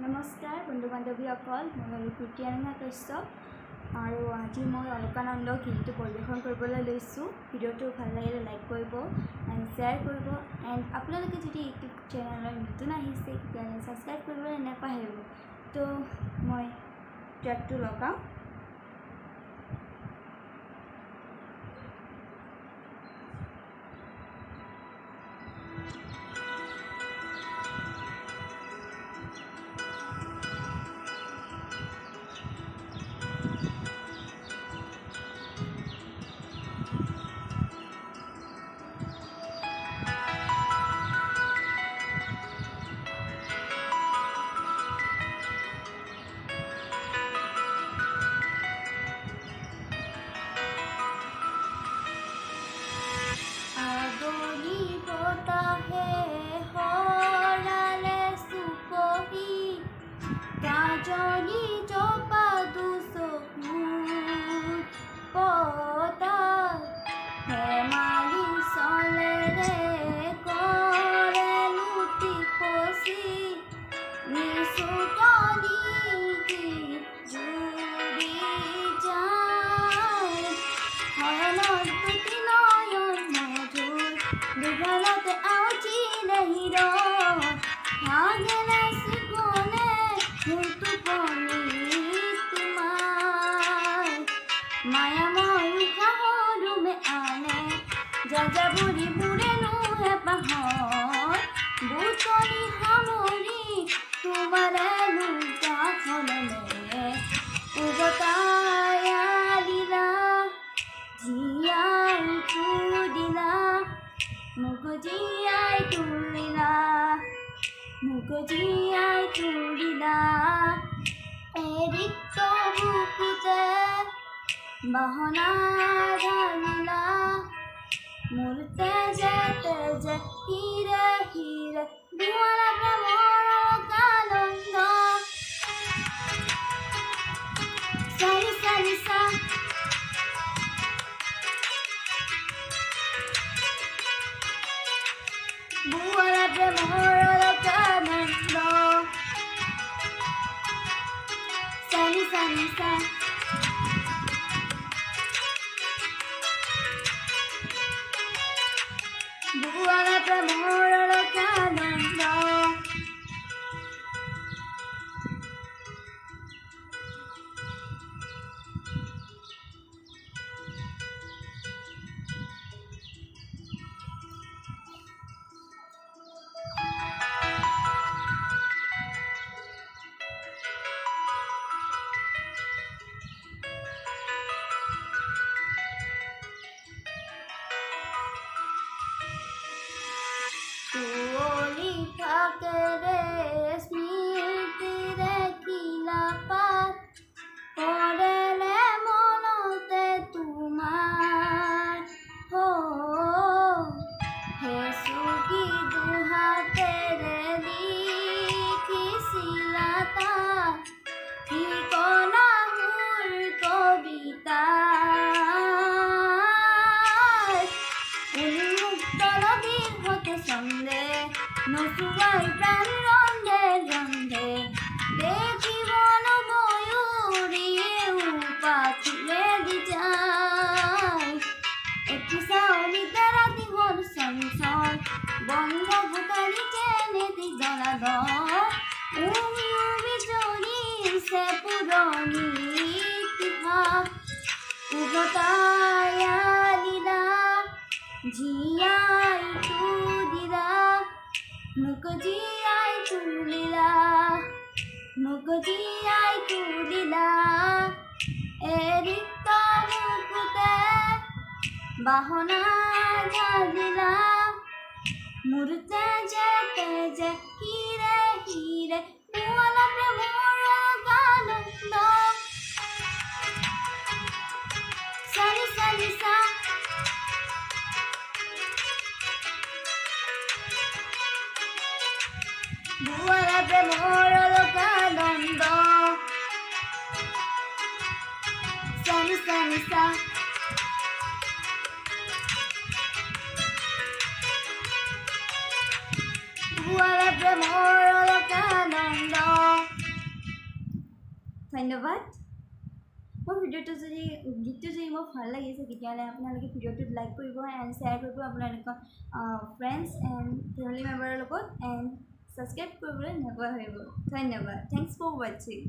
নমস্কাৰ বন্ধু বান্ধৱীসকল, মই Kriti Ananya Kashyap আৰু আজি মই alakananda গীতটো পৰিৱেশন কৰিবলৈ লৈছোঁ। ভিডিঅ'টো ভাল লাগিলে লাইক কৰিব এণ্ড শ্বেয়াৰ কৰিব এণ্ড আপোনালোকে যদি ইউটিউব চেনেলৰ নতুন আহিছে তেতিয়াহ'লে ছাবস্ক্ৰাইব কৰিবলৈ নেপাহৰিব। তো মই ট্ৰেকটো লগাওঁ। জনি চপা দুচকুৰ পতা হেমালি চলেৰে কৰে লুটি পচি নিচুকনি জুৰি যায় হয়নত দুটি নয়ন মধুৰ দুঘলতে আউচি নেহিৰ ভাগেনে চিকনে মায়াময় উশাহৰুমে আনে যাযাবৰী মোৰেনো হেঁপাহৰ বুটনি সামৰি তোমাৰে লুকাখনলে উভতাই আনিলা জীয়াই তুলিলা মোক জীয়াই তুলিলা মোক জীয়াই তুলিলা এৰিক্ত বুকুতে বাহনা ঢালিলা মোৰ তেজে তেজে হিৰে হিৰে দুৱাৰা প্ৰেমৰ আনন্দ চালি চালি চা দুৱাৰা প্ৰেমৰ আনন্দ চালি চালি চা দুৱাৰা প্ৰেমৰ আনন্দ তুলি থাকেৰে স্মৃতিৰে কিলাপাত পৰেলে মনতে তোমাৰ হেচুকি দুহাতেৰে লিখিছিলা তাত ঠিকনা মোৰ কবিতা চন্দে নচুৱাই প্ৰাণ ৰন্ধে ৰন্ধে দেখিব নময়ূৰীয়ে পাখিলে দি যায় এটি চাউলিতে ৰাতি হ'ল চঞ্চল বন্ধ ভোকালি কেনেদি জনাব উমি উমি জ্বলিছে পুৰণি ইতিহাস উভতাই আনিলা জীয়াই তুলিলা মোক জীয়াই তুলিলা মোক জীয়াই তুলিলা এৰিক্ত বুকুতে বাহনা ঢালিলা মোৰ তেজে তেজে হিৰে হিৰে দুৱাৰা প্ৰেমৰ আনন্দ চালি চালি চা দুৱাৰা প্ৰেমৰ আনন্দ চালি চালি চা দুৱাৰা প্ৰেমৰ আনন্দ ধন্যবাদ। মোৰ ভিডিঅ'টো যদি গীতটো যদি মোৰ ভাল লাগিছে তেতিয়াহ'লে আপোনালোকে ভিডিঅ'টোত লাইক কৰিব এণ্ড শ্বেয়াৰ কৰিব আপোনালোকৰ ফ্ৰেণ্ডছ এণ্ড ফেমিলি মেম্বাৰৰ লগত এণ্ড ছাবস্ক্ৰাইব কৰিবলৈ নাপাহৰিব। ধন্যবাদ। থেংকছ ফৰ ৱাচিং।